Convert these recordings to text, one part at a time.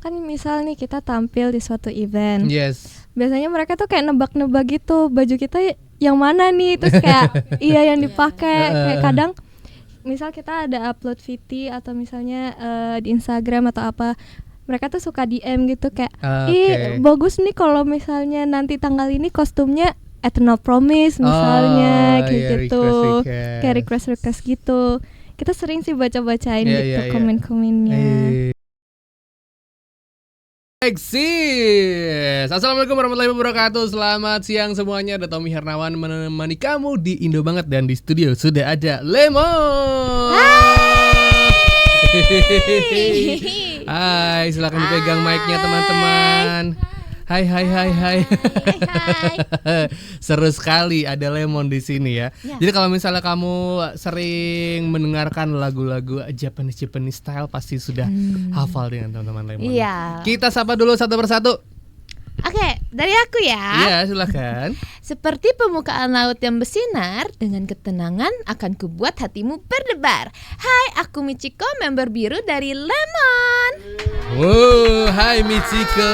Kan misal nih kita tampil di suatu event. Yes. Biasanya mereka tuh kayak nebak-nebak gitu baju kita yang mana nih, terus kayak iya yang dipakai. Kayak kadang misal kita ada upload VT atau misalnya di Instagram atau apa, mereka tuh suka DM gitu kayak bagus nih kalau misalnya nanti tanggal ini kostumnya Eternal Promise misalnya, kayak gitu, kayak request gitu. Kita sering sih baca-bacain gitu komen-komennya. Eksis. Assalamualaikum warahmatullahi wabarakatuh. Selamat siang semuanya. Ada Tommy Hernawan menemani kamu di Indo Banget, dan di studio sudah ada Lemon. Hai, silakan dipegang mic-nya teman-teman. Hai. Seru sekali ada Lemon di sini ya. Jadi kalau misalnya kamu sering mendengarkan lagu-lagu Japanese style, pasti sudah hafal dengan teman-teman Lemon. Iya. Kita sapa dulu satu persatu. Oke, dari aku ya. Iya, silakan. Seperti permukaan laut yang bersinar, dengan ketenangan akan kubuat hatimu berdebar. Hai, aku Michiko, member biru dari Lemon. Wow, hai Michiko,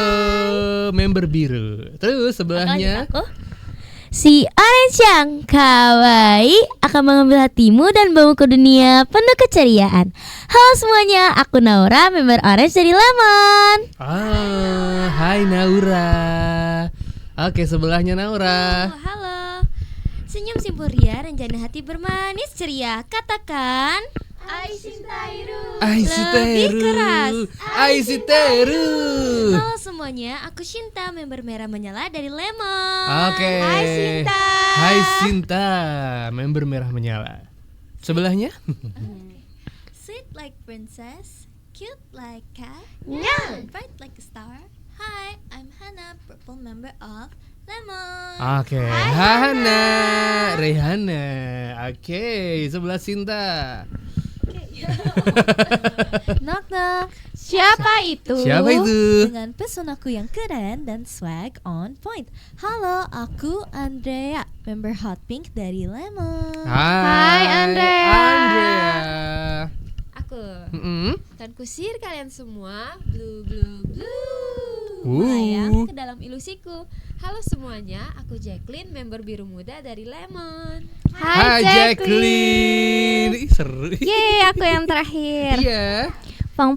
member biru. Terus sebelahnya si Orange yang kawaii akan mengambil hatimu dan bawa ke dunia penuh keceriaan. Halo semuanya, aku Naura, member Orange dari Lemon. Hai Naura. Oke, sebelahnya Naura. Halo. Senyum simpuria, rencana hati bermanis ceria. Katakan Aisiteru. Lebih keras. Aisiteru. Halo semuanya, aku Shinta, member merah menyala dari Lemon. Oke. Hai Shinta. Hai Shinta, member merah menyala. Sebelahnya? Sweet like princess, cute like cat, bright like a star. Hi, I'm Hana, purple member of Lemon. Oke, Hana, Rehana. Oke, sebelah Shinta. Knock knock. Siapa itu? Siapa itu? Dengan pesonaku yang keren dan swag on point. Halo, aku Andrea, member Hot Pink dari Lemon. Hai Andrea. Aku akan kusir kalian semua. Blue melayang ke dalam ilusiku. Halo semuanya, aku Jacqueline, member biru muda dari Lemon. Hai Jacqueline. Ih, seru. Yeay, aku yang terakhir. Iya. Pang,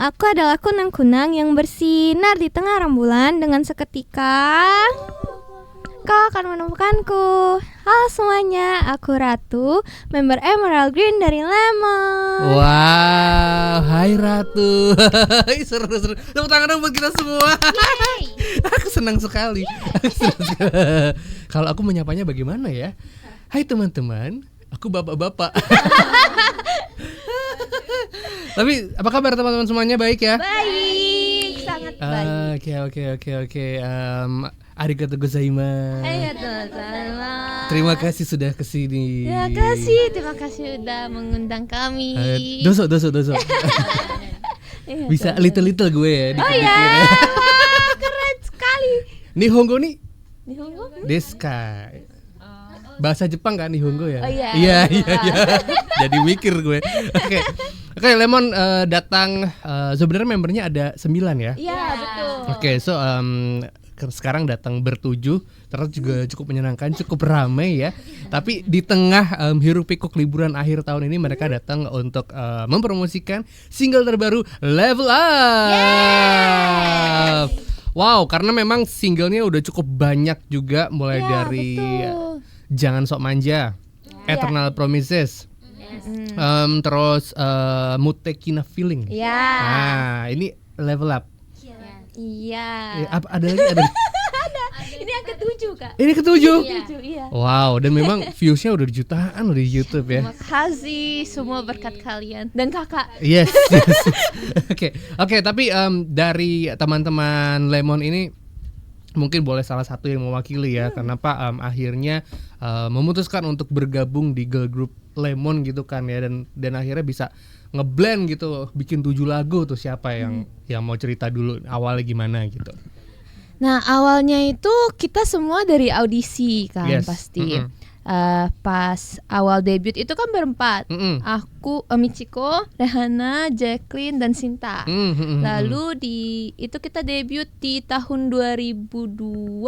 aku adalah kunang-kunang yang bersinar di tengah rembulan. Dengan seketika kau akan menemukanku. Halo semuanya, aku Ratu, member Emerald Green dari Lemon. Wow, hai Ratu. Seru. Tepuk tangan dong buat kita semua. Aku senang sekali. Kalau aku menyapanya bagaimana ya? Hai teman-teman, aku bapak-bapak. Tapi apa kabar teman-teman semuanya, baik ya? Baik, sangat baik. Oke. Arigatou gozaimasu. Terima kasih sudah kesini. Terima kasih udah mengundang kami. Doso. Bisa little gue ya. Keren sekali. Nihongo nih. Nihongo? Deska. Bahasa Jepang kan Nihongo ya? Oh iya. Iya. Jadi mikir gue. Oke, Lemon datang, sebenarnya membernya ada 9 ya? Iya, betul. Oke, so sekarang datang bertujuh, ternyata juga cukup menyenangkan, cukup ramai ya. Tapi di tengah hiruk pikuk liburan akhir tahun ini, mereka datang untuk mempromosikan single terbaru Level Up. Wow, karena memang singlenya udah cukup banyak juga, mulai dari Jangan Sok Manja, Eternal Promises, terus Mutekina Feeling. Nah, ini Level Up. Iya. Ada lagi? Ini yang ke-7, Kak. Ini ke-7? Iya. Wow, dan memang viewsnya udah jutaan udah di YouTube ya. Terima kasih semua berkat kalian dan kakak. Yes. Oke, tapi dari teman-teman Lemon ini mungkin boleh salah satu yang mewakili ya, kenapa akhirnya memutuskan untuk bergabung di girl group Lemon gitu kan ya, dan akhirnya bisa ngeblend gitu, bikin 7 lagu tuh. Siapa yang mau cerita dulu awalnya gimana gitu? Nah, awalnya itu kita semua dari audisi kan, Yes. pasti. pas awal debut itu kan berempat. Aku, Michiko, Rehana, Jacqueline dan Sinta. Lalu itu kita debut di tahun 2024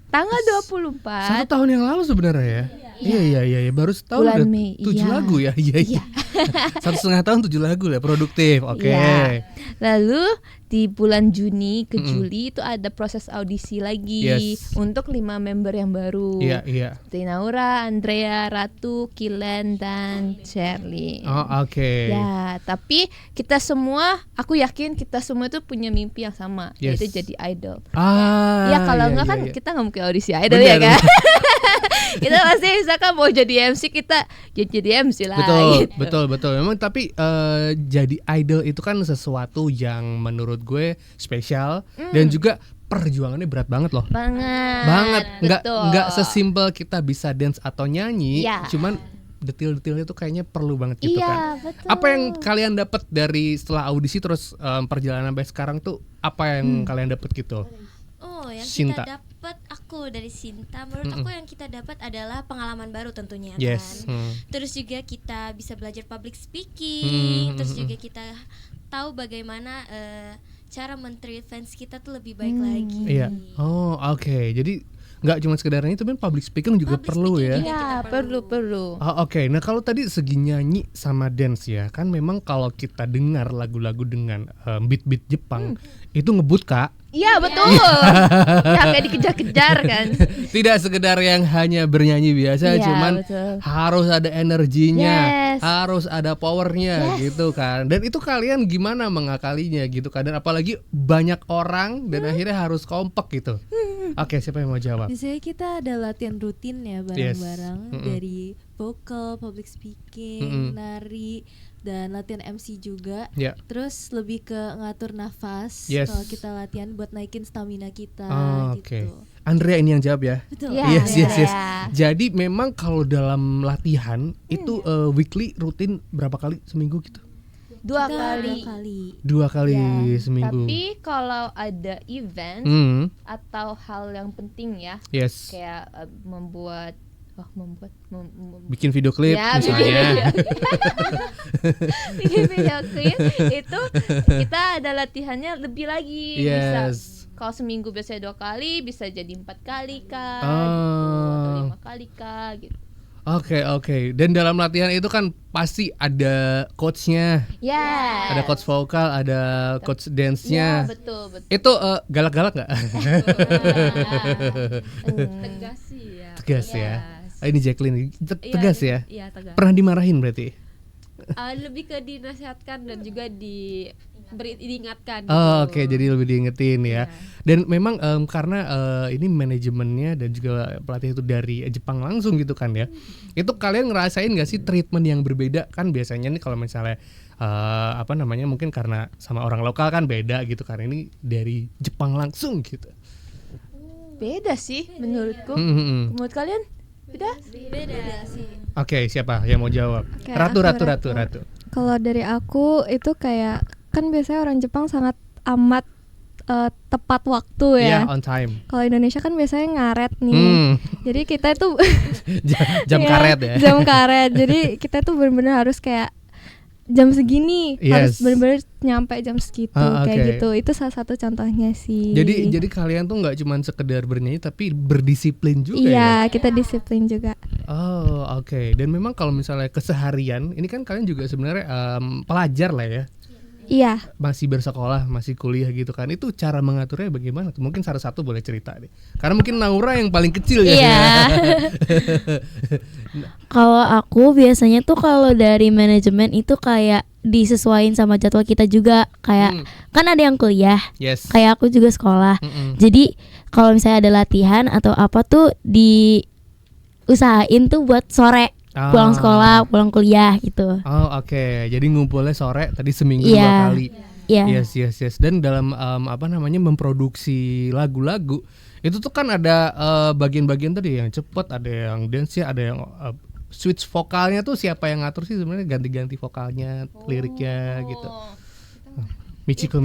tanggal 24. 1 tahun yang lalu sebenarnya ya. Iya, baru setahun Bulan udah Mei, 7 lagu ya. Iya. 1,5 tahun 7 lagu ya, produktif. Oke. Iya. Lalu di bulan Juni ke Juli itu ada proses audisi lagi untuk 5 member yang baru. Iya. Naura, Andrea, Ratu, Kilen dan Shirley. Oh, oke. Ya, tapi kita semua, aku yakin kita semua itu punya mimpi yang sama, yaitu jadi idol. Ya kalau enggak kan kita nggak mungkin audisi idol. Bener. Ya kan. Kita pasti misalkan mau jadi MC, kita jadi MC lah. Betul. Memang tapi jadi idol itu kan sesuatu yang menurut gue spesial dan juga perjuangannya berat banget loh. Banget. Nggak sesimpel kita bisa dance atau nyanyi, cuman detail-detailnya tuh kayaknya perlu banget gitu kan. Betul. Apa yang kalian dapat dari setelah audisi terus perjalanan sampai sekarang tuh apa yang kalian dapat gitu? Yang Sinta. kita dapat, aku dari Sinta, menurut aku yang kita dapat adalah pengalaman baru tentunya Yes. kan. Terus juga kita bisa belajar public speaking, terus juga kita tahu bagaimana cara men-treat fans kita tuh lebih baik lagi. Iya. Oh, oke. Jadi nggak cuma sekedar itu, tapi public speaking juga perlu ya. Iya, perlu. Oh, oke. Nah, kalau tadi segi nyanyi sama dance ya, kan memang kalau kita dengar lagu-lagu dengan beat-beat Jepang itu ngebut, Kak. Iya, betul. Ya, kayak dikejar-kejar kan. Tidak sekedar yang hanya bernyanyi biasa, cuman harus ada energinya, harus ada powernya gitu kan. Dan itu kalian gimana mengakalinya gitu kan? Dan apalagi banyak orang dan akhirnya harus kompak gitu. Oke, siapa yang mau jawab? Biasanya kita ada latihan rutin ya bareng-bareng dari vokal, public speaking, nari, dan latihan MC juga. Terus lebih ke ngatur nafas kalau kita latihan buat naikin stamina kita gitu. Andrea ini yang jawab ya. Betul. Yes. Jadi memang kalau dalam latihan itu weekly rutin berapa kali seminggu gitu? 2 kali. 2 kali seminggu. Tapi kalau ada event atau hal yang penting ya, kayak bikin video klip misalnya. Bikin video klip itu kita ada latihannya lebih lagi. Bisa kalau seminggu biasanya 2 kali, bisa jadi 4 kali kah, gitu, atau 5 kali kah gitu. Oke. Dan dalam latihan itu kan pasti ada coachnya. Ada coach vokal, ada coach dance-nya. Betul. Itu galak-galak nggak? Tegas ya. Ini Jacqueline tegas ya. Iya, tegas. Pernah dimarahin berarti? Lebih ke dinasihatkan dan juga diingatkan. Oke, jadi lebih diingetin ya. Dan memang karena ini manajemennya dan juga pelatih itu dari Jepang langsung gitu kan ya. Itu kalian ngerasain nggak sih treatment yang berbeda? Kan biasanya nih kalau misalnya mungkin karena sama orang lokal kan beda gitu, karena ini dari Jepang langsung gitu. Beda sih menurutku. Menurut kalian? Beda sih. Oke, siapa yang mau jawab? Ratu. Kalau dari aku itu kayak kan biasanya orang Jepang sangat amat tepat waktu ya. On time. Kalau Indonesia kan biasanya ngaret nih. Jadi kita itu jam karet ya. Jam karet. Jadi kita tuh benar-benar harus kayak jam segini harus benar-benar nyampe jam segitu kayak gitu. Itu salah satu contohnya sih. Jadi kalian tuh nggak cuma sekedar bernyanyi tapi berdisiplin juga ya? Iya, kita disiplin juga. Oh, oke. Dan memang kalau misalnya keseharian, ini kan kalian juga sebenarnya pelajar lah ya? Iya. Masih bersekolah, masih kuliah gitu kan. Itu cara mengaturnya bagaimana? Mungkin salah satu boleh cerita deh. Karena mungkin Naura yang paling kecil ya. Iya. Kalau aku biasanya tuh kalau dari manajemen itu kayak disesuaikan sama jadwal kita juga. Kayak kan ada yang kuliah. Kayak aku juga sekolah. Jadi kalau misalnya ada latihan atau apa tuh diusahain tuh buat sore. Pulang sekolah, pulang kuliah gitu. Oke. Jadi ngumpulnya sore tadi seminggu 2 kali. Yes. Dan dalam memproduksi lagu-lagu itu tuh kan ada bagian-bagian tadi yang cepet, ada yang dance, ada yang switch vokalnya tuh siapa yang ngatur sih sebenarnya, ganti-ganti vokalnya, liriknya gitu. Michiko.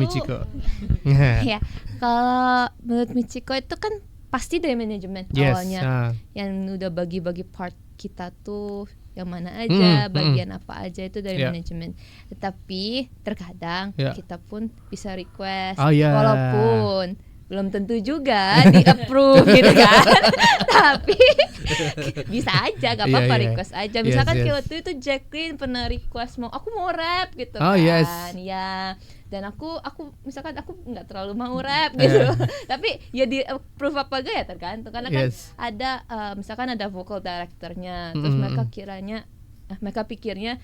Ya, kalau menurut Michiko itu kan pasti dari manajemen awalnya yang udah bagi-bagi part kita tuh yang mana aja, bagian apa aja itu dari manajemen. Tetapi terkadang kita pun bisa request walaupun belum tentu juga di approve gitu kan. Tapi bisa aja, gak apa-apa request aja. Misalkan kayak waktu itu Jacqueline pernah request aku mau rap gitu kan. Ya. Dan aku misalkan aku nggak terlalu mau rap gitu. Tapi ya di approve apa enggak ya tergantung karena kan ada misalkan ada vocal directornya, terus mereka pikirnya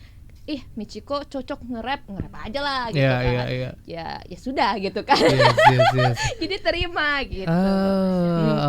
Michiko cocok nge-rap aja lah gitu kan. Ya sudah gitu kan. Jadi terima gitu.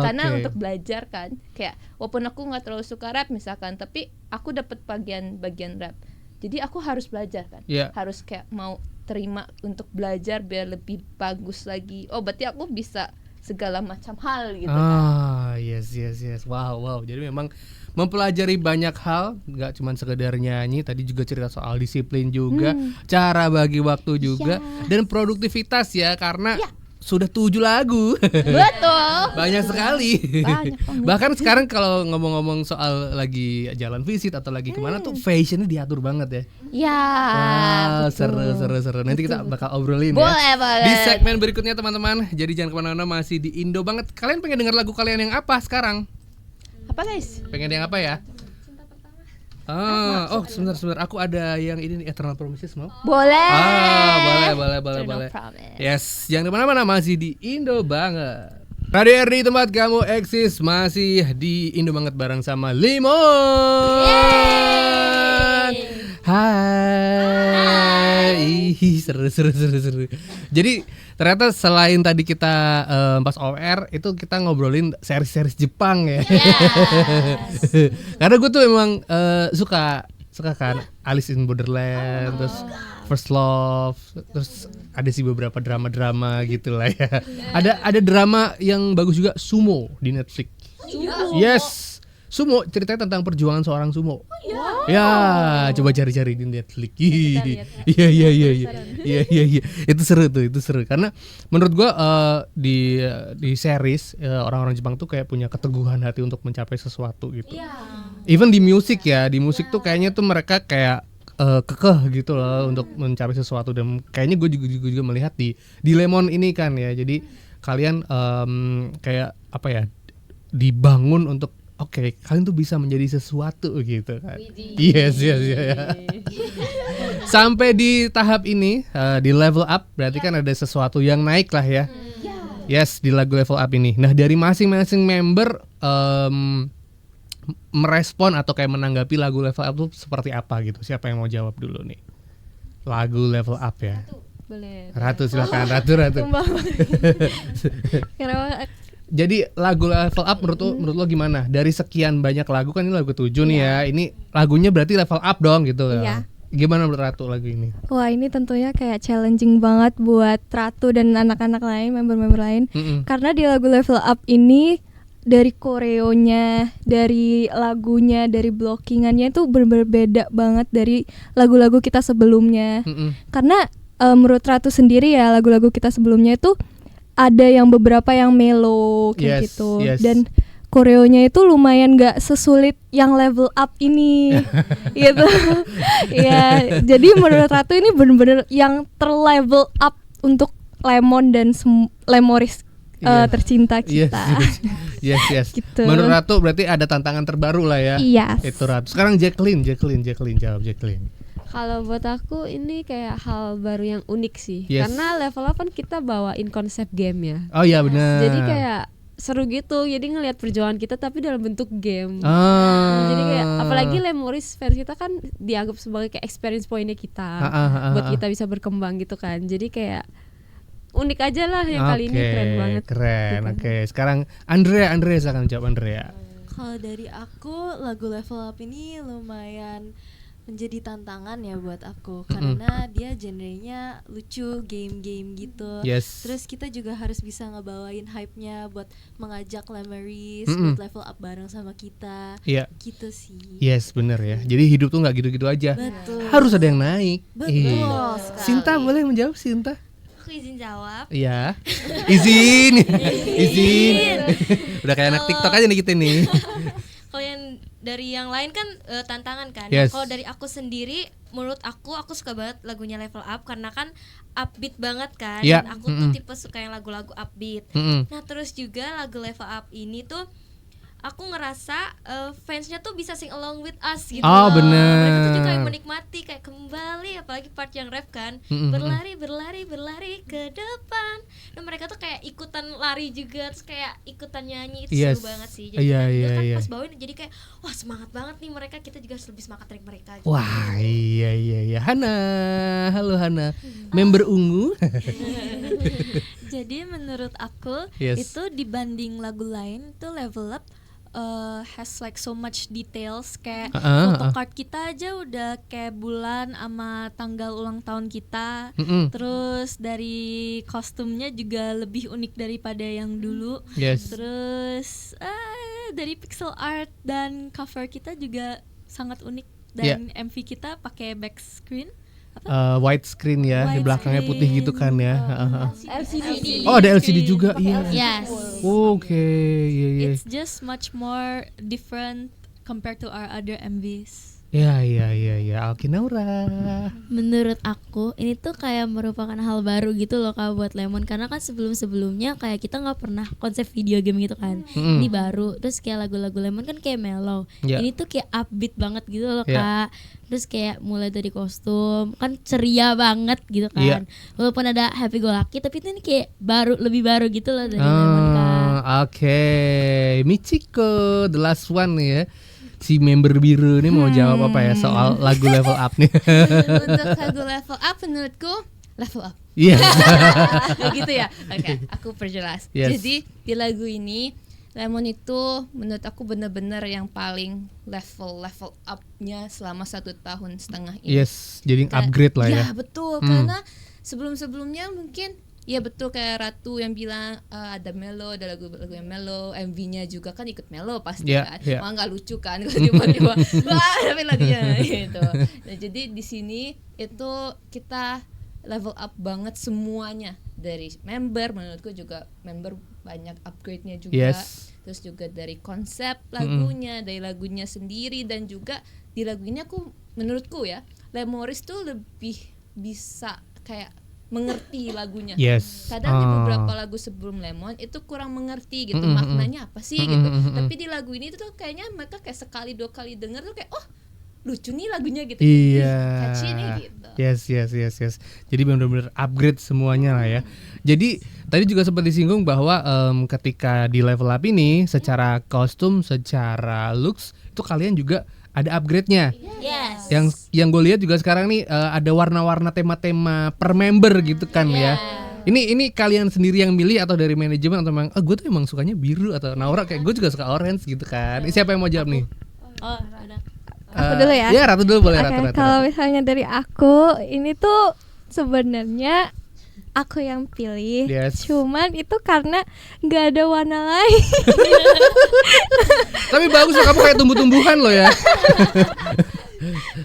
Karena untuk belajar kan kayak walaupun aku nggak terlalu suka rap misalkan, tapi aku dapat bagian rap. Jadi aku harus belajar kan. Harus kayak mau terima untuk belajar biar lebih bagus lagi. Berarti aku bisa segala macam hal gitu kan. Yes. Wow. Jadi memang mempelajari banyak hal, nggak cuma sekedar nyanyi, tadi juga cerita soal disiplin juga, cara bagi waktu juga, dan produktivitas ya, karena sudah 7 lagu. Betul. Banyak sekali. Bahkan sekarang kalau ngomong-ngomong soal lagi jalan visit atau lagi kemana tuh fashionnya diatur banget ya. Seru. Nanti kita bakal obrolin boleh. Di segmen berikutnya teman-teman. Jadi jangan kemana-mana, masih di Indo banget. Kalian pengen dengar lagu kalian yang apa sekarang? Apa guys? Pengen yang apa ya? Sebentar. Aku ada yang ini nih, Eternal Promises mau? Boleh. Boleh. Yes, jangan kemana-mana, masih di Indo banget. Radio RD tempat kamu eksis, masih di Indo banget bareng sama Lemon. Hai. Seru. Jadi ternyata selain tadi kita pas OR itu kita ngobrolin series Jepang ya. Karena gue tuh emang suka kan Alice in Borderland, terus First Love, terus ada sih beberapa drama gitu lah ya. Ada drama yang bagus juga, Sumo di Netflix. Yes. Sumo ceritanya tentang perjuangan seorang sumo. Ya, coba cari-cari di Netflix. Iya. Itu seru karena menurut gua di series orang-orang Jepang tuh kayak punya keteguhan hati untuk mencapai sesuatu gitu. Even di musik tuh kayaknya tuh mereka kayak kekeh gitu loh untuk mencapai sesuatu, dan kayaknya gue juga melihat di Lemon ini kan ya. Jadi kalian kayak apa ya, dibangun untuk kalian tuh bisa menjadi sesuatu gitu kan. Yes. Sampai di tahap ini di level up berarti kan ada sesuatu yang naik lah ya. Yes, di lagu level up ini. Nah, dari masing-masing member merespon atau kayak menanggapi lagu level up tuh seperti apa gitu. Siapa yang mau jawab dulu nih? Lagu level up ya. Boleh. Ratu silakan, Ratu. Jadi lagu level up menurut lo gimana? Dari sekian banyak lagu, kan ini lagu 7 nih ya. Ini lagunya berarti level up dong gitu. Iya. Gimana menurut Ratu lagu ini? Wah, ini tentunya kayak challenging banget buat Ratu dan anak-anak lain, member-member lain. Karena di lagu level up ini dari koreonya, dari lagunya, dari blockingannya itu berbeda banget dari lagu-lagu kita sebelumnya. Karena menurut Ratu sendiri ya, lagu-lagu kita sebelumnya itu ada yang beberapa yang mellow kayak gitu. Dan koreonya itu lumayan gak sesulit yang level up ini gitu. Ya, jadi menurut Ratu ini bener-bener yang terlevel up untuk Lemon dan Lemoris tercinta kita. Yes. Gitu. Menurut Ratu berarti ada tantangan terbaru lah ya. Yes. Itu Ratu. Sekarang Jacqueline jawab Jacqueline. Kalau buat aku ini kayak hal baru yang unik sih. Karena level up kan kita bawain konsep game ya. Oh iya benar. Jadi kayak seru gitu. Jadi ngelihat perjuangan kita tapi dalam bentuk game. Jadi kayak apalagi Lemoris versi kita kan dianggap sebagai kayak experience pointnya kita. Buat kita bisa berkembang gitu kan. Jadi kayak unik aja lah yang kali ini keren banget. Keren. Oke. Sekarang Andrea silakan jawab Andrea. Kalau dari aku lagu level up ini lumayan menjadi tantangan ya buat aku karena dia genrenya lucu, game gitu. Terus kita juga harus bisa ngebawain hype-nya buat mengajak Lemoris buat level up bareng sama kita. Gitu sih. Yes, bener ya. Jadi hidup tuh nggak gitu-gitu aja. Betul. Harus ada yang naik. Betul. Sinta boleh menjawab, Sinta? Aku izin jawab. Iya. Izin. Udah kayak anak TikTok aja nih kita nih. Kalau yang dari yang lain kan tantangan kan. Yes. Kalau dari aku sendiri, menurut aku suka banget lagunya Level Up karena kan upbeat banget kan. Yeah. Dan aku tuh tipe suka yang lagu-lagu upbeat. Nah terus juga lagu Level Up ini tuh aku ngerasa fansnya tuh bisa sing along with us gitu. Oh bener. Mereka tuh juga yang menikmati kayak kembali, apalagi part yang rap kan, berlari ke depan. Dan mereka tuh kayak ikutan lari juga, terus kayak ikutan nyanyi, itu seru banget sih. Jadi kan pas bawain jadi kayak wah semangat banget nih mereka, kita juga harus lebih semangat dari mereka. Gitu. Wah iya. Hana, halo Hana, member ungu. Jadi menurut aku itu dibanding lagu lain tuh Level Up has like so much details, kayak photocard kita aja udah kayak bulan sama tanggal ulang tahun kita. Terus dari kostumnya juga lebih unik daripada yang dulu. Terus dari pixel art dan cover kita juga sangat unik, dan MV kita pakai back screen white screen ya, di belakangnya putih gitu kan ya. LCD. Oh ada LCD juga, iya. Yes. Oke, It's just much more different compared to our other MVs. Iya. Alkinaura. Menurut aku ini tuh kayak merupakan hal baru gitu loh Kak buat Lemon, karena kan sebelumnya kayak kita nggak pernah konsep video game gitu kan. Ini baru, terus kayak lagu-lagu Lemon kan kayak mellow. Ini tuh kayak upbeat banget gitu loh Kak. Terus kayak mulai dari kostum kan ceria banget gitu kan. Walaupun ada happy go lucky, tapi itu ini kayak lebih baru gitu loh dari Lemon Kak. Oke. Michiko the last one nih ya. Si member biru ini mau jawab apa ya soal lagu Level Up nih? Untuk lagu Level Up menurutku Level Up. Iya. Gitu ya. Oke, aku perjelas. Jadi di lagu ini Lemon itu menurut aku benar-benar yang paling level up-nya selama 1,5 tahun ini. Jadi upgrade lah ya. Ya betul, karena sebelum-sebelumnya mungkin ya betul kayak Ratu yang bilang ada mellow, ada lagu-lagu yang mellow, MV-nya juga kan ikut mellow pasti kan. Wah nggak lucu kan kalau tiba-tiba wah tapi lagunya gitu. Nah, jadi di sini itu kita level up banget semuanya, dari member, menurutku juga member banyak upgrade-nya juga. Terus juga dari konsep lagunya, dari lagunya sendiri, dan juga di lagu ini menurutku ya, Lemoris tuh lebih bisa kayak mengerti lagunya. Kadang di beberapa lagu sebelum Lemon itu kurang mengerti gitu, maknanya apa sih gitu. Tapi di lagu ini tuh kayaknya mereka kayak sekali 2 kali denger tuh kayak oh lucu nih lagunya gitu. Catchy nih gitu. Yes. Jadi benar-benar upgrade semuanya lah ya. Jadi tadi juga sempat disinggung bahwa ketika di Level Up ini secara kostum, secara looks itu kalian juga ada upgrade-nya. Yang gue lihat juga sekarang nih ada warna-warna tema-tema per member gitu kan ya. Ini kalian sendiri yang milih atau dari manajemen, atau memang gue tuh emang sukanya biru, atau Naura kayak gue juga suka orange gitu kan. Ini siapa yang mau jawab nih? Aku dulu ya. Ya Ratu dulu boleh. Ratu. Kalau misalnya dari aku, ini tuh sebenarnya aku yang pilih, cuman itu karena nggak ada warna lain. Tapi bagus loh, kamu kayak tumbuh-tumbuhan loh ya.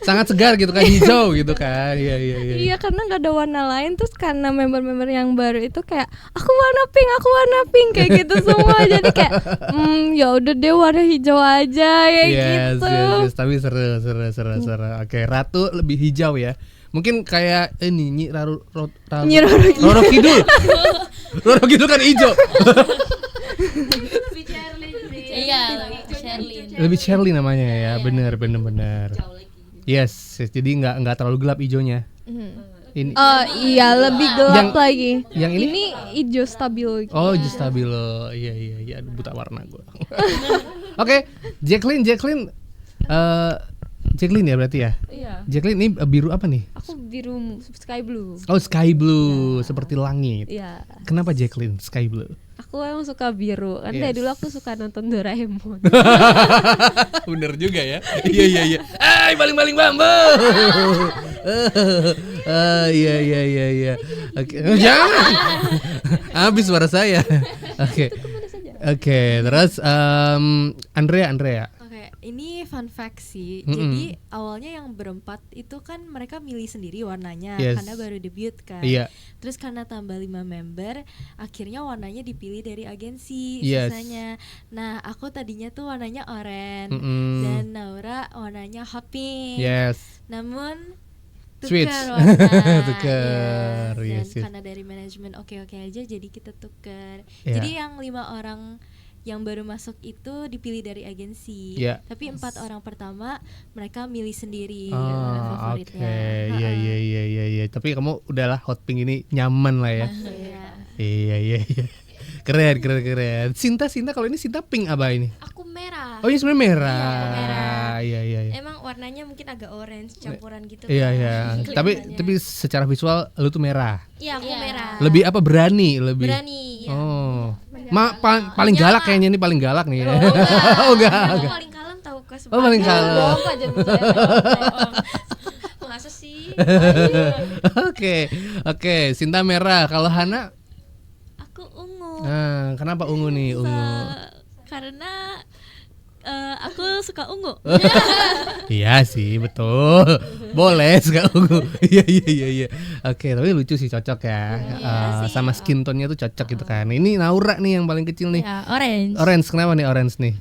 Sangat segar gitu kan, hijau gitu kan. Iya karena nggak ada warna lain, terus karena member-member yang baru itu kayak aku warna pink kayak gitu semua. Jadi kayak ya udah deh warna hijau aja kayak gitu. Tapi seru. Oke, Ratu lebih hijau ya. Mungkin kayak ini Roro Kidul. Roro Kidul kan hijau. Lebih Sherlyn namanya ya. Bener. Yes, jadi nggak terlalu gelap hijaunya. Ini. Oh iya, lebih gelap lagi. Yang ini hijau stabilo. Oh, hijau stabilo. Iya, buta warna gue. Oke, Jacqueline Jacqueline ya berarti ya? Iya. Jacqueline ini biru apa nih? Aku biru sky blue. Oh, sky blue, seperti langit. Iya. Kenapa Jacqueline sky blue? Aku emang suka biru. Kan dari dulu aku suka nonton Doraemon. Bener juga ya. Iya. Baling-baling bambu. Iya. Oke. Jangan. Habis suara saya. Oke. Terus Andrea. Oke. ini fun fact sih. Jadi awalnya yang berempat itu kan mereka milih sendiri warnanya karena baru debut kan. Terus karena tambah 5 member, akhirnya warnanya dipilih dari agensi sisanya. Nah, aku tadinya tuh warnanya oranye dan Naura warnanya hot pink. Namun tukar warna. Tukar. Dan karena dari manajemen oke aja, jadi kita tukar. Jadi yang 5 orang yang baru masuk itu dipilih dari agensi, tapi 4 orang pertama mereka milih sendiri favoritnya. Iya. Tapi kamu udahlah hot pink ini nyaman lah ya. Iya. Keren. Sinta kalau ini Sinta pink apa ini? Aku merah. Oh, ini sebenarnya merah. Iya. Emang warnanya mungkin agak orange campuran gitu. Iya. Tapi secara visual lu tuh merah. Iya, aku merah. Lebih apa, berani? Iya. Oh. Paling galak kayaknya, ini paling galak nih ya. Enggak. Paling kalem tahu ke Oh, paling kalem. Masa sih? Oke, Sinta merah. Kalau Hana? Aku ungu. Nah, kenapa ungu nih? Karena aku suka ungu. Iya sih, betul. Boleh suka ungu. Iya. Oke, tapi lucu sih, cocok ya. Sama skin tone-nya tuh cocok gitu kan. Ini Naura nih yang paling kecil nih. Ya, orange. Orange, kenapa nih orange nih?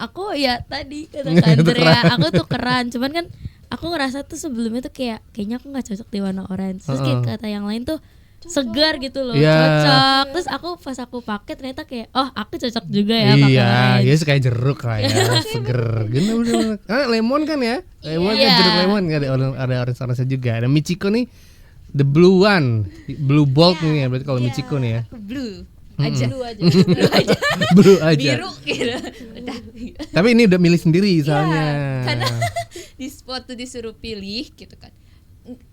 Aku ya tadi kata Andrea, aku tuh keren. Cuman kan aku ngerasa tuh sebelumnya tuh kayaknya aku nggak cocok di warna orange. Terus kayak kata yang lain tuh segar gitu loh, cocok. Terus pas aku pakai ternyata kayak aku cocok juga ya pakai orange. Iya, kayak jeruk lah ya, seger. Bener. Lemon kan ya? Lemon kan, jeruk lemon, ada orange juga. Ada Michiko nih, the blue one, blue bold nih ya, berarti kalau Michiko nih ya. Blue aja. Blue aja. Biru gitu. Tapi ini udah milih sendiri soalnya. Karena di waktu disuruh pilih gitu kan.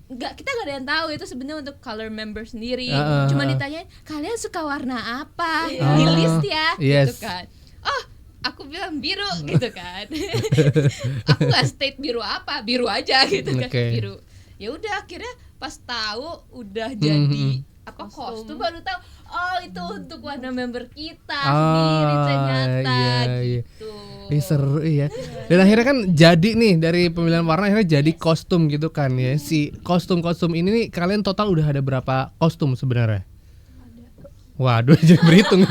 Kita nggak ada yang tahu itu sebenarnya untuk color member sendiri. Cuma ditanyain kalian suka warna apa di list ya, gitu kan. Oh, aku bilang biru gitu kan. Aku nggak state biru apa, biru aja gitu kan, biru. Ya udah akhirnya pas tahu udah jadi kostum baru tahu itu untuk warna member kita sendiri ternyata gitu. Seru ya. Dan akhirnya kan jadi nih dari pemilihan warna akhirnya jadi kostum gitu kan ya. Si kostum-kostum ini nih kalian total udah ada berapa kostum sebenarnya? Waduh, jadi berhitung.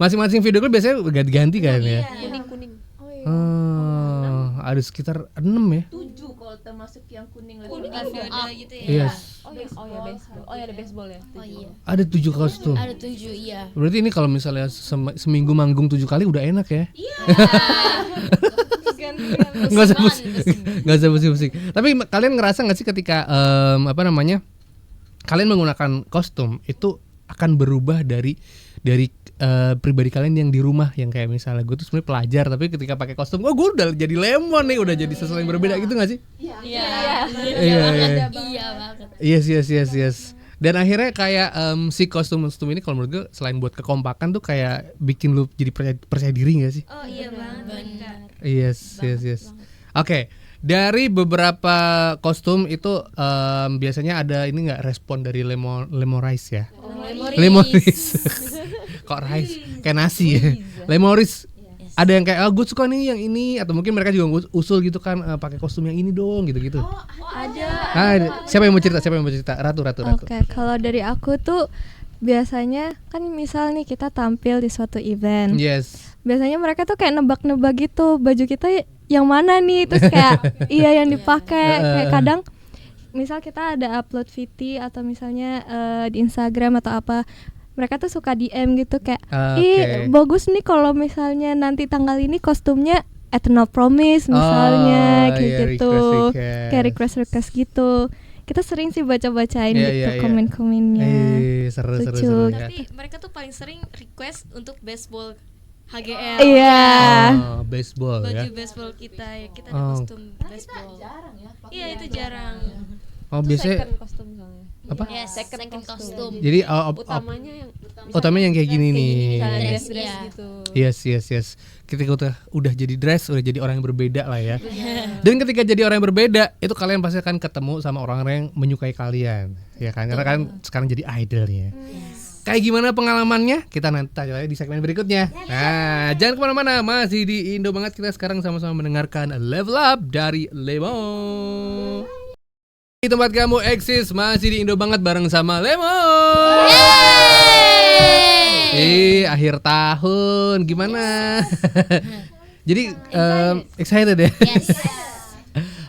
Masing-masing video klip biasanya ganti-ganti kan ya. Kuning-kuning. Ada sekitar 6 ya. 7 kalau termasuk yang kuning ada gitu Iya. ya. Ada baseball ya. Ada 7 kostum. Ada 7, iya. Berarti ini kalau misalnya seminggu manggung 7 kali udah enak ya. Iya. Nggak usah pusing. Tapi kalian ngerasa nggak sih ketika kalian menggunakan kostum itu akan berubah dari pribadi kalian yang di rumah, yang kayak misalnya gue tuh sebenarnya pelajar tapi ketika pakai kostum gue udah jadi lemon nih, udah jadi sesuatu yang berbeda gitu nggak sih? Iya banget. Yes. Dan akhirnya kayak si kostum ini kalau menurut gue selain buat kekompakan tuh kayak bikin lu jadi percaya diri nggak sih? Oh iya banget. Yes. Oke. Dari beberapa kostum itu biasanya ada ini nggak respon dari Lemoris ya? Lemoris. Kok rice? Kayak nasi ya? Lemoris. Ada yang kayak gue suka nih yang ini, atau mungkin mereka juga usul gitu kan pakai kostum yang ini dong gitu. Ada. Siapa yang mau cerita? Ratu. Oke, kalau dari aku tuh biasanya kan misal nih kita tampil di suatu event. Yes. Biasanya mereka tuh kayak nebak-nebak gitu baju kita yang mana nih, terus kayak yang dipakai. Kayak kadang misal kita ada upload VT atau misalnya di Instagram atau apa, mereka tuh suka DM gitu kayak bagus nih kalau misalnya nanti tanggal ini kostumnya Eternal Promise misalnya gitu. Kayak request gitu. Kita sering sih baca-bacain komen-komennya. Seru. Tapi mereka tuh paling sering request untuk baseball HGL. Iya. Baseball ya. Baju baseball kita ada kostum baseball. Jarang ya. Iya, itu jarang. Oh, biasanya second kostum soalnya. Apa? Yes, second kostum. Jadi utamanya yang kayak gini nih. dress gitu. Yes. Ketika udah jadi dress, udah jadi orang yang berbeda lah ya. Dan ketika jadi orang yang berbeda, itu kalian pasti akan ketemu sama orang-orang yang menyukai kalian, ya kan? Karena kan sekarang jadi idol ya. Kayak gimana pengalamannya? Kita nanti tanya di segmen berikutnya. Nah, jangan kemana-mana, masih di Indo Banget. Kita sekarang sama-sama mendengarkan Level Up dari Lemon. Di tempat kamu eksis, masih di Indo Banget bareng sama Lemon. Akhir tahun gimana? Jadi excited ya? Yes.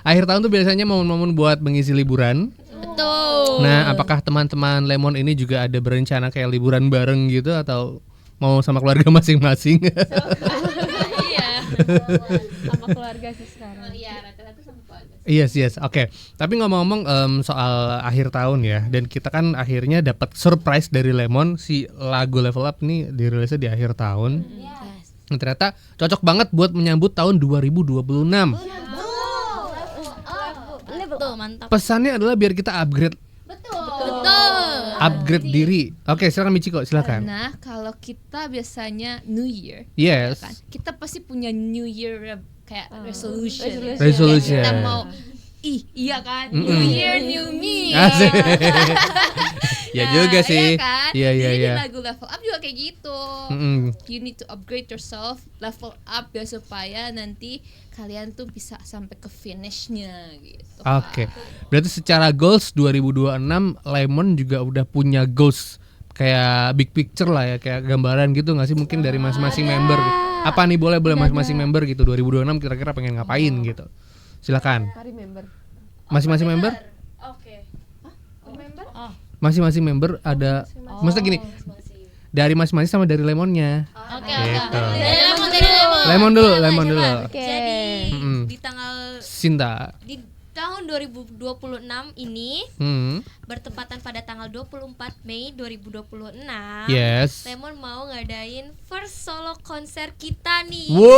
Akhir tahun tuh biasanya momen-momen buat mengisi liburan. Betul. Nah, apakah teman-teman Lemon ini juga ada berencana kayak liburan bareng gitu atau mau sama keluarga masing-masing? Iya. Sama keluarga sih sekarang. Iya, rata-rata sama keluarga. Yes. Oke. Tapi ngomong-ngomong soal akhir tahun ya, dan kita kan akhirnya dapat surprise dari Lemon, si lagu Level Up nih dirilisnya di akhir tahun. Yes. Ternyata cocok banget buat menyambut tahun 2026. Betul, mantap. Pesannya adalah biar kita upgrade. Betul. Upgrade diri. Oke, silakan Michiko, silakan. Karena kalau kita biasanya New Year, yes. ya kan? Kita pasti punya New Year kayak resolution. Resolution. Kita mau iya kan? New Year, new me. Ya juga sih. Iya kan? Iya. Jadi lagu Level Up juga kayak gitu. You need to upgrade yourself, level up ya supaya nanti kalian tuh bisa sampai ke finishnya gitu. Oke. Berarti secara goals 2026 Lemon juga udah punya goals kayak big picture lah ya, kayak gambaran gitu nggak sih mungkin dari masing-masing member. Apa nih boleh masing-masing member gitu 2026 kira-kira pengen ngapain gitu. Silakan. Masing-masing member? Oke. Member? Masing-masing member ada. Maksudnya gini. Dari masing-masing sama dari Lemonnya. Oke. Lemon dulu. Jadi di tanggal Sinta. di tahun 2026 ini bertepatan pada tanggal 24 Mei 2026. Yes. Lemon mau ngadain first solo konser kita nih. Wow.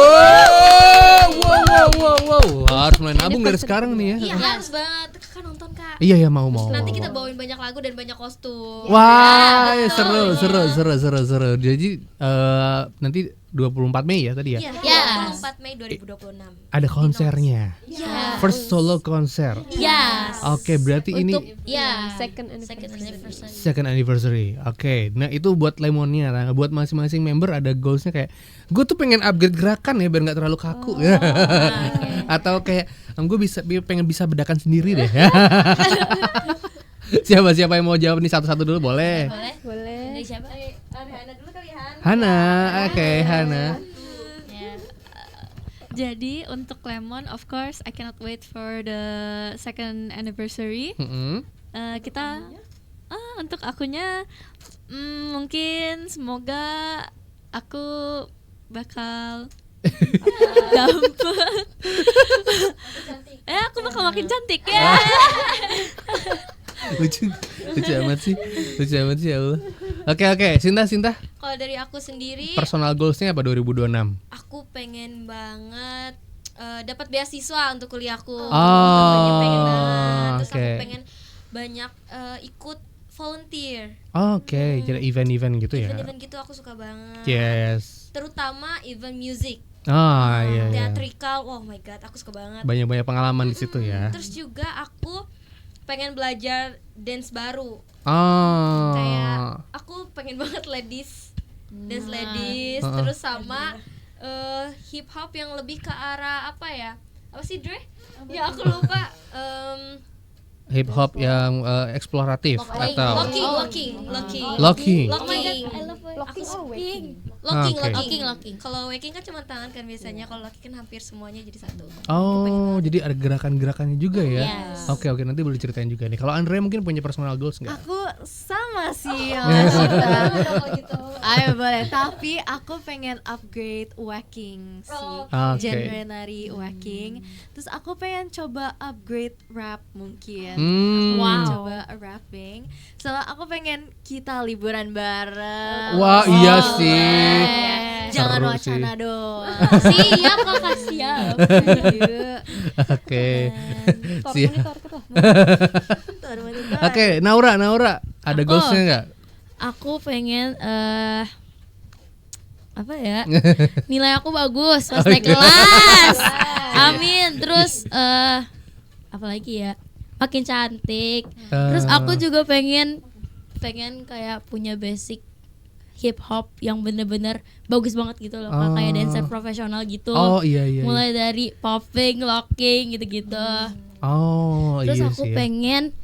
Harus mulai nabung dari sekarang nih ya. Iya, harus banget. Kakak nonton, Kak. Iya mau. Nanti kita bawain banyak lagu dan banyak kostum. Wah, seru. Jadi nanti 24 Mei ya tadi ya? Iya, 24 Mei 2026. Ada konsernya. Yes. First solo konser. Yes. Oke, berarti ini Second anniversary. Oke. Nah, itu buat Lemonnya. Nah, buat masing-masing member ada goalsnya kayak gue tuh pengen upgrade gerakan ya biar nggak terlalu kaku. Atau kayak gue pengen bisa bedakan sendiri deh. Siapa yang mau jawab nih satu-satu dulu boleh? Boleh. Dari siapa? Hana dulu kali ya. Hana. Oke, Hana. Jadi untuk Lemon, of course, I cannot wait for the second anniversary. Kita untuk akunya mungkin semoga aku bakal dapet. Aku bakal makin cantik ya. lucu amat sih ya Allah. Oke, Sinta. Kalau dari aku sendiri, personal goalsnya apa 2026? Aku pengen banget dapat beasiswa untuk kuliahku. Pengen banget. Terus aku pengen banyak ikut volunteer. Jadi event-event gitu ya. Event-event gitu aku suka banget. Yes. Terutama event music. Iya. Theatrical. Oh my god, aku suka banget. Banyak pengalaman di situ ya. Terus juga aku pengen belajar dance baru. Kayak aku pengen banget dance ladies, terus sama hip hop yang lebih ke arah apa ya? Apa sih, Dre? Ya aku lupa. Hip hop yang eksploratif atau locking. Locking. Kalau waking kan cuma tangan kan biasanya, kalau locking kan hampir semuanya jadi satu. Jadi ada gerakan-gerakannya juga ya. Yes. Oke, nanti boleh ceritain juga nih. Kalau Andre mungkin punya personal goals nggak? Aku sama sih gitu. Ayo boleh, tapi aku pengen upgrade waking sih. Genre nari waking. Terus aku pengen coba upgrade rap mungkin. Coba rapping. Sama aku pengen kita liburan bareng. Wah, iya sih. Jangan Seru wacana sih. doang. Siap kakak, siap. Oke. Oke, Naura, ada goalsnya nggak? Aku pengen apa ya? Nilai aku bagus pas naik kelas. Amin. Terus apa lagi ya? Makin cantik. Terus aku juga pengen kayak punya basic hip hop yang bener-bener bagus banget gitu loh, kayak dancer profesional gitu. Mulai dari popping, locking gitu-gitu. Terus aku pengen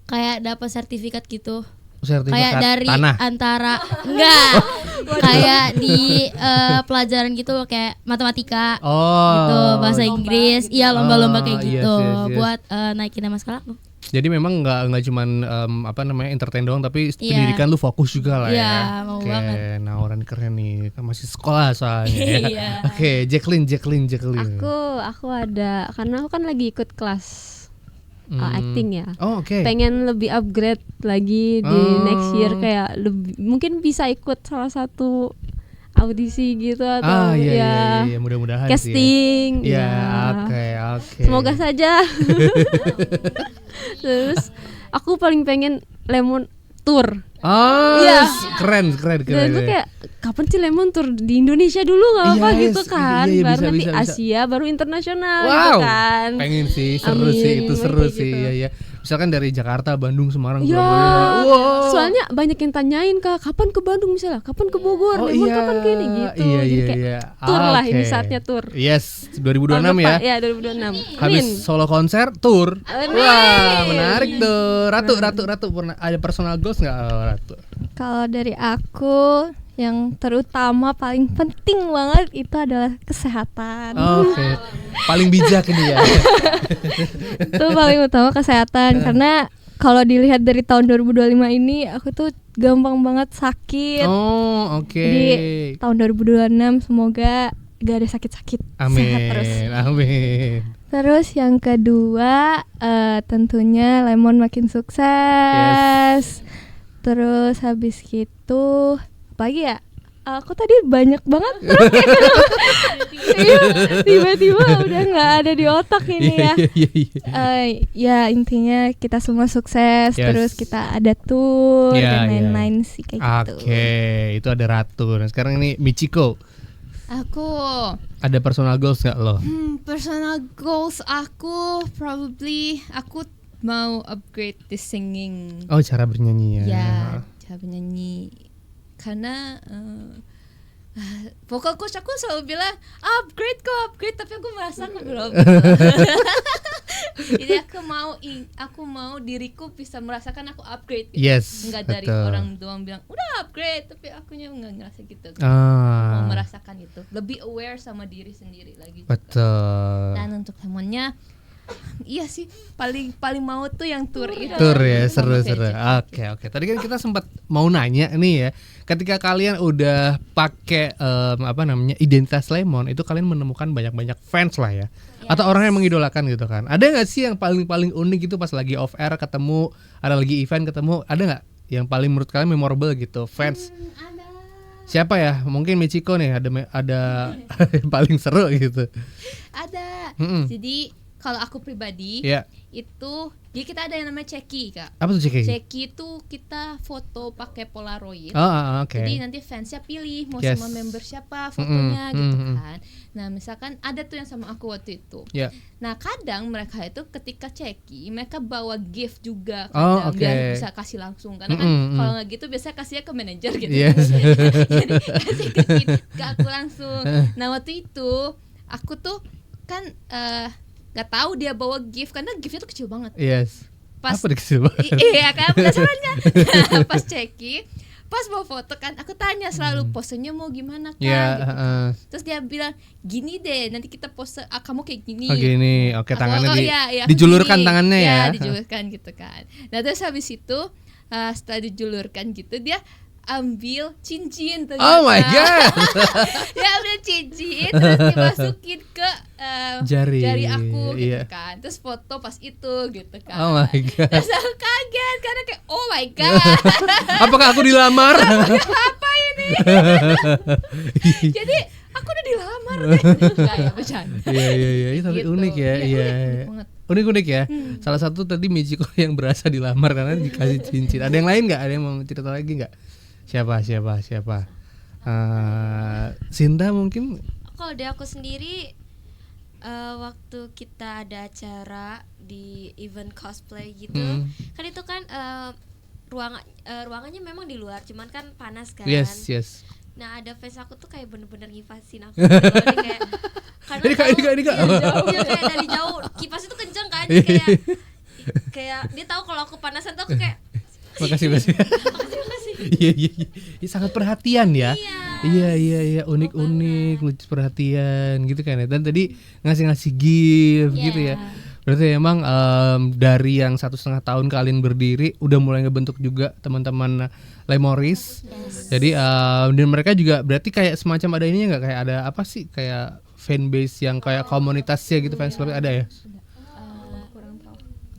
kayak dapat sertifikat gitu. Kayak dari tanah. Antara enggak kayak di pelajaran gitu loh, kayak matematika gitu, bahasa Inggris, iya lomba-lomba kayak gitu buat naikin nama sekolah aku. Jadi memang nggak cuman entertain doang, tapi pendidikan lu fokus juga lah ya. Mau banget. Nah, orang keren nih, kan masih sekolah soalnya ya. Oke, Jacqueline. Aku ada, karena aku kan lagi ikut kelas acting ya. Pengen lebih upgrade lagi di next year, kayak mungkin bisa ikut salah satu audisi gitu atau ya mudah-mudahan casting sih. Oke. Semoga saja. Terus aku paling pengen Lemon tour. Keren. Dan itu kayak kapan sih Lemon tour di Indonesia dulu nggak apa gitu kan, baru nanti Asia, baru internasional gitu kan. Pengen sih, seru sih ya. Misalkan dari Jakarta, Bandung, Semarang, Surabaya. Soalnya banyak yang tanyain, Kak, kapan ke Bandung misalnya, kapan ke Bogor, Lemon kapan ke ini gitu. Jadi kayak tour lah, ini saatnya tour. Yes, 2026 ya. Iya, 2026. Habis solo konser, tour. Wah, menarik tuh. Ratu pernah ada personal goals nggak, Ratu? Kalau dari aku, yang terutama paling penting banget itu adalah kesehatan. Paling bijak ini ya. Itu paling utama, kesehatan. Karena kalau dilihat dari tahun 2025 ini, aku tuh gampang banget sakit. Di tahun 2026 semoga gak ada sakit-sakit. Sehat terus. Amin. Terus yang kedua, tentunya Lemon makin sukses. Terus habis gitu apa lagi ya? Aku tadi banyak banget. Tiba-tiba udah nggak ada di otak ini ya. Ya intinya kita semua sukses. Terus kita ada tour dan lain-lain sih kayak gitu. Itu ada Ratu. Nah sekarang ini Michiko. Aku ada personal goals nggak lo? Personal goals aku probably aku mau upgrade the singing. Cara bernyanyi ya. Ya, cara bernyanyi. Karena vocal coach aku selalu bilang upgrade, tapi aku merasa aku belum. Jadi aku mau diriku bisa merasakan aku upgrade gitu. Enggak dari orang doang bilang udah upgrade, tapi akunya enggak ngerasa gitu. Mau merasakan itu, lebih aware sama diri sendiri lagi. Betul. Dan untuk Lemonnya, iya sih paling mau tuh yang tour itu. Tour ya, seru. Oke. Tadi kan kita sempat mau nanya nih ya, ketika kalian udah pakai identitas Lemon, itu kalian menemukan banyak fans lah ya, atau orang yang mengidolakan gitu kan. Ada nggak sih yang paling unik gitu pas lagi off air ketemu, ada lagi event ketemu, ada nggak yang paling menurut kalian memorable gitu fans? Ada. Siapa ya? Mungkin Michiko nih, ada yang paling seru gitu. Ada. Jadi kalau aku pribadi itu, jadi kita ada yang namanya ceki, Kak. Apa tuh ceki? Ceki itu kita foto pakai Polaroid. Jadi nanti fansnya pilih mau sama member siapa fotonya gitu kan. Nah misalkan ada tuh yang sama aku waktu itu. Nah kadang mereka itu ketika ceki mereka bawa gift juga kadang, biar bisa kasih langsung. Karena kan kalau nggak gitu biasanya kasihnya ke manajer gitu. Jadi kasih ke aku langsung. Nah waktu itu aku tuh kan gak tahu dia bawa gift karena giftnya tuh kecil banget. Pas apa kecil banget? Iya kan, penasaran kan? Pas ceki, pas mau foto kan, aku tanya selalu posenya mau gimana kan? Gitu. Terus dia bilang gini deh, nanti kita pose kamu kayak gini. Gini, tangannya dijulurkan tangannya ya? Dijulurkan gitu kan. Nah terus habis itu setelah dijulurkan gitu dia ambil cincin ternyata. Oh my god. Dia ambil cincin terus dimasukin ke jari aku gitu kan. Terus foto pas itu gitu kan. Oh my god. Terus aku kaget karena kayak oh my god. Apakah aku dilamar? Apa ini? Jadi aku udah dilamar kayak bercanda. Iya tapi gitu. Unik ya. Iya. Unik ya. Salah satu tadi Michiko yang berasa dilamar karena dikasih cincin. Ada yang lain nggak? Ada yang mau cerita lagi nggak? Siapa? Sinta mungkin? Kalau dari aku sendiri, waktu kita ada acara di event cosplay gitu, kan itu kan ruangannya memang di luar, cuman kan panas kan. Yes. Nah ada fans aku tuh kayak bener-bener ngipasin aku gitu. Jadi kayak karena kayak dari jauh kipas itu kenceng kan, kayak dia tahu kalau aku panasan tuh aku kayak makasih. Iya, sangat perhatian ya. Iya, unik-unik, lucu, perhatian gitu kan ya. Dan tadi ngasih gift gitu ya. Berarti emang dari yang 1,5 tahun kalian berdiri udah mulai ngebentuk juga teman-teman Lemoris. Jadi dan mereka juga berarti kayak semacam ada ininya nggak, kayak ada apa sih, kayak fanbase yang kayak komunitasnya gitu, fans club ada ya?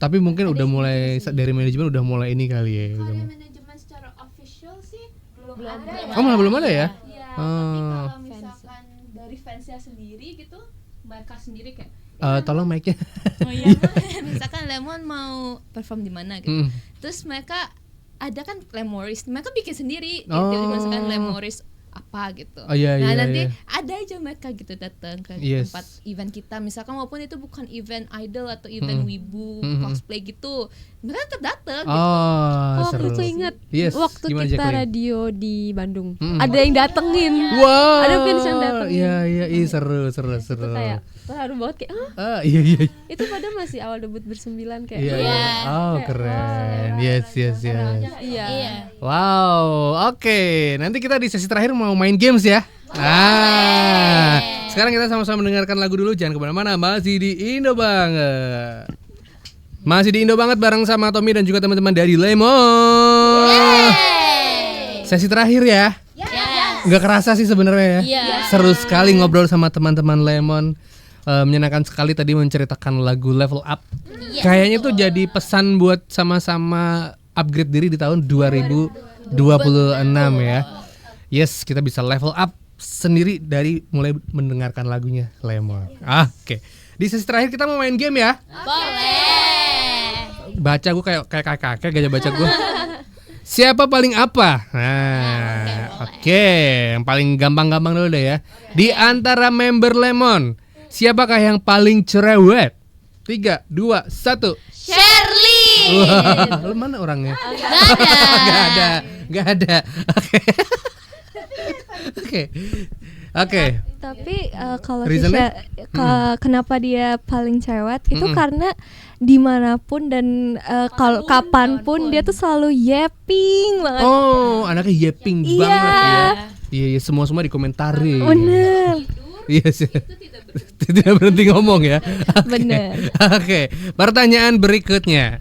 Tapi mungkin udah mulai dari manajemen udah mulai ini kali ya. Kalau manajemen secara official sih belum ada. Oh, malah belum ada ya? Iya, tapi kalau misalkan dari fansnya sendiri gitu, mereka sendiri kayak tolong mic-nya. Misalkan Lemon mau perform di mana gitu. Terus mereka ada kan Lemoris, mereka bikin sendiri gitu. Misalkan Lemoris apa gitu. Nanti ada aja mereka gitu datang ke tempat event kita, misalkan walaupun itu bukan event idol atau event wibu cosplay gitu, mereka tetap datang gitu. Aku tuh ingat waktu kita Jacqueline? radio di Bandung, ada yang datengin. Wow. Ada fans yang datengin. Iya, seru. Itu kayak terharu banget kayak Iya. itu padahal masih awal debut bersembilan kayak. Iya. Oh, keren. Yes. Iya. Wow, oke. Nanti kita di sesi terakhir mau main games ya. Sekarang kita sama-sama mendengarkan lagu dulu. Jangan kemana-mana. Masih di Indo banget. Bareng sama Tommy dan juga teman-teman dari Lemon. Sesi terakhir ya. Nggak kerasa sih sebenarnya ya. Seru sekali ngobrol sama teman-teman Lemon. Menyenangkan sekali tadi menceritakan lagu Level Up. Kayaknya tuh jadi pesan buat sama-sama upgrade diri di tahun 2026 ya. Yes, kita bisa level up sendiri dari mulai mendengarkan lagunya Lemon. Oke. Di sesi terakhir kita mau main game ya. Boleh. Baca gue kayak kakek gak baca gue. Siapa paling apa? Oke. Yang paling gampang-gampang dulu deh ya. Di antara member Lemon, siapakah yang paling cerewet? 3, 2, 1. Shirley. Wah, lu mana orangnya? Gak ada. Oke. Tapi kalau kenapa dia paling cerewet itu karena dimanapun dan kalau kapanpun dia tuh selalu yapping banget. Oh, anaknya yapping banget ya. Iya, semua dikomentarin. Bener. Iya sih. Tidak berhenti ngomong ya. Bener. Oke. Pertanyaan berikutnya.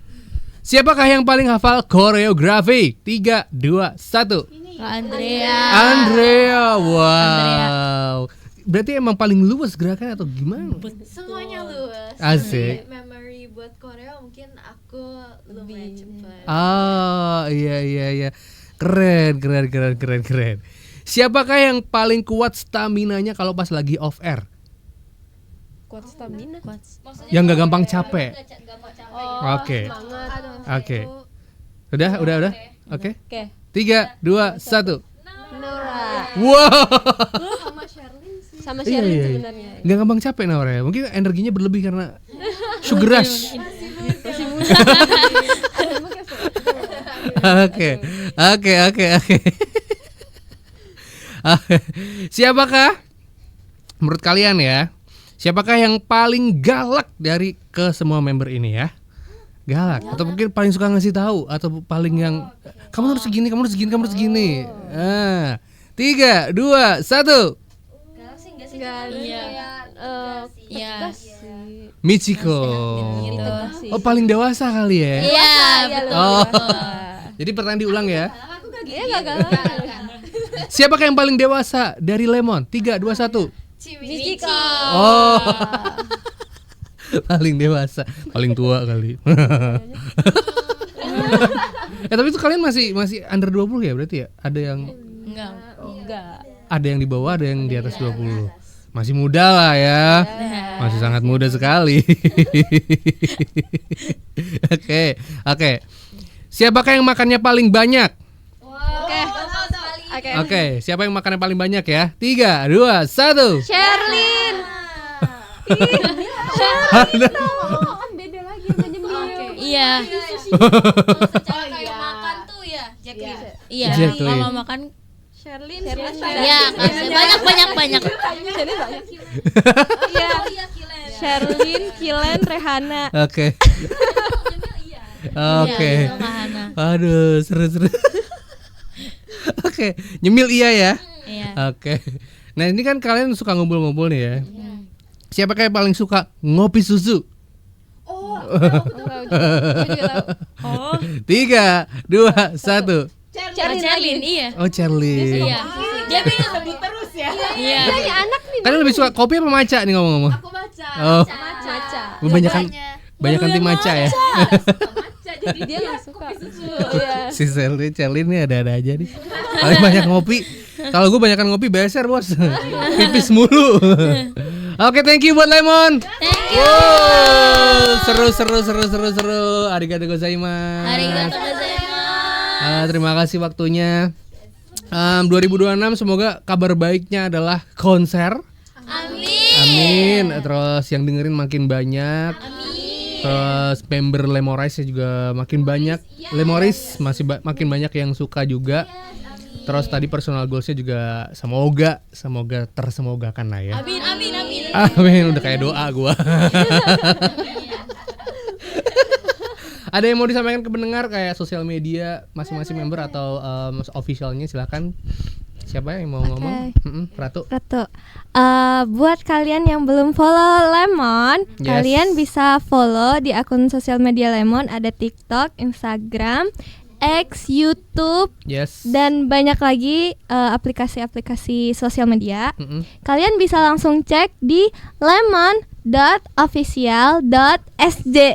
Siapakah yang paling hafal koreografi? 3, 2, 1. Andrea. Wow. Berarti emang paling luas gerakan atau gimana? semuanya luas. Asik. Memory buat Koreo mungkin aku lumayan cepat. Oh, iya. Keren. Siapakah yang paling kuat staminanya kalau pas lagi off air? Kuat stamina. Yang gak gampang capek. Oke. Udah. Oke. 3, 2, 1. Nora. Wow. Sama Sherlyn sebenarnya. Gak gampang capek Nora ya. Mungkin energinya berlebih karena sugar rush. Oke. Siapakah menurut kalian ya? Siapakah yang paling galak dari ke semua member ini ya? Galak atau mungkin paling suka ngasih tahu atau paling yang kamu harus segini. 3, 2, 1. Michiko. Oh, paling dewasa kali ya? Iya, betul. Oh. Jadi pertanyaan diulang ya. Iya, enggak. Siapakah yang paling dewasa dari Lemon? 3, 2, 1. Michiko. Oh. Paling dewasa, paling tua kali. Tapi itu kalian masih under 20 ya berarti ya? Ada yang Enggak. Ada yang di bawah, ada yang di atas 20. Masih muda lah ya. Masih sangat muda sekali. Oke. Siapakah yang makannya paling banyak? Oke, siapa yang makannya paling banyak ya? 3, 2, 1. Sherlyn. Kan beda lagi yang nyemil. Iya. Secara kayak makan tuh Iya. Kalau makan Sherlyn. Iya, banyak. Iya. Sherlyn, Kilen, Rehana. Oke. Aduh, seru. Oke, nyemil iya ya. Iya. Oke. Nah, ini kan kalian suka ngumpul-ngumpul nih ya. Siapa kayak paling suka ngopi susu? 3, 2, 1. Charlyn, iya. Oh, Charlyn. Iya. Dia pengen sebut terus ya. Iya. Dia anak nih. Kalian lebih suka kopi apa maca nih ngomong-ngomong? Aku baca. Oh. Maca. Banyakan tim maca ya. Jadi dia nggak suka Si Charlyn nih ada-ada aja nih. Paling banyak ngopi. Kalau gue banyakan ngopi beser bos. Pipis mulu. Oke, thank you buat Lemon. Thank you. Seru. Arigatou gozaimasu. Terima kasih waktunya. 2026 semoga kabar baiknya adalah konser. Amin. Terus yang dengerin makin banyak. Terus member Lemorise juga makin banyak. Lemorise masih makin banyak yang suka juga. Terus tadi personal goalsnya juga semoga tersemogakan lah ya. Amin. Udah kayak doa gua. Ada yang mau disampaikan ke pendengar kayak sosial media masing-masing member atau officialnya, silakan. Siapa yang mau ngomong? Ratu. Buat kalian yang belum follow Lemon, kalian bisa follow di akun sosial media Lemon, ada TikTok, Instagram, X, YouTube, dan banyak lagi aplikasi-aplikasi sosial media. Kalian bisa langsung cek di lemon.official.sje.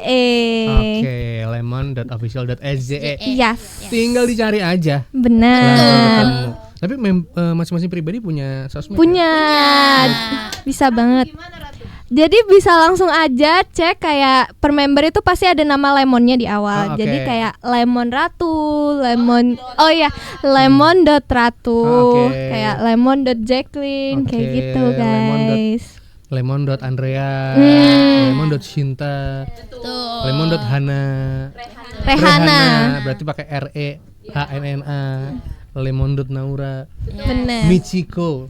Oke, lemon.official.sje. Yes. Tinggal dicari aja. Benar. Tapi masing-masing pribadi punya sosmed? Punya. Bisa banget. Jadi bisa langsung aja cek kayak per member itu pasti ada nama Lemonnya di awal. Jadi kayak Lemon Ratu, Lemon.Ratu, kayak Lemon.Jacqueline, kayak gitu guys. Lemon.Andrea, Lemon.Shinta, Lemon.Hana, Rehana, berarti pakai REHNNA, Lemon.Naura, Michiko,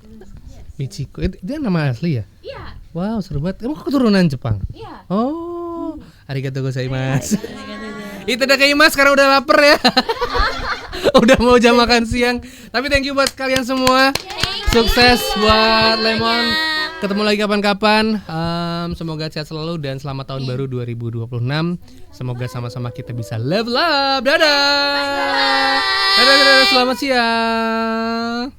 itu nama asli ya? Iya. Wow, seru banget. Emang keturunan Jepang? Iya. Oh, arigatou gozaimasu. Itadakaimasu, sekarang udah lapar ya. Udah mau jam makan siang. Tapi thank you buat kalian semua. Sukses buat Lemon. Ketemu lagi kapan-kapan. Semoga sehat selalu dan selamat tahun baru 2026. Semoga sama-sama kita bisa level up. Dadah. Dadah. Selamat siang.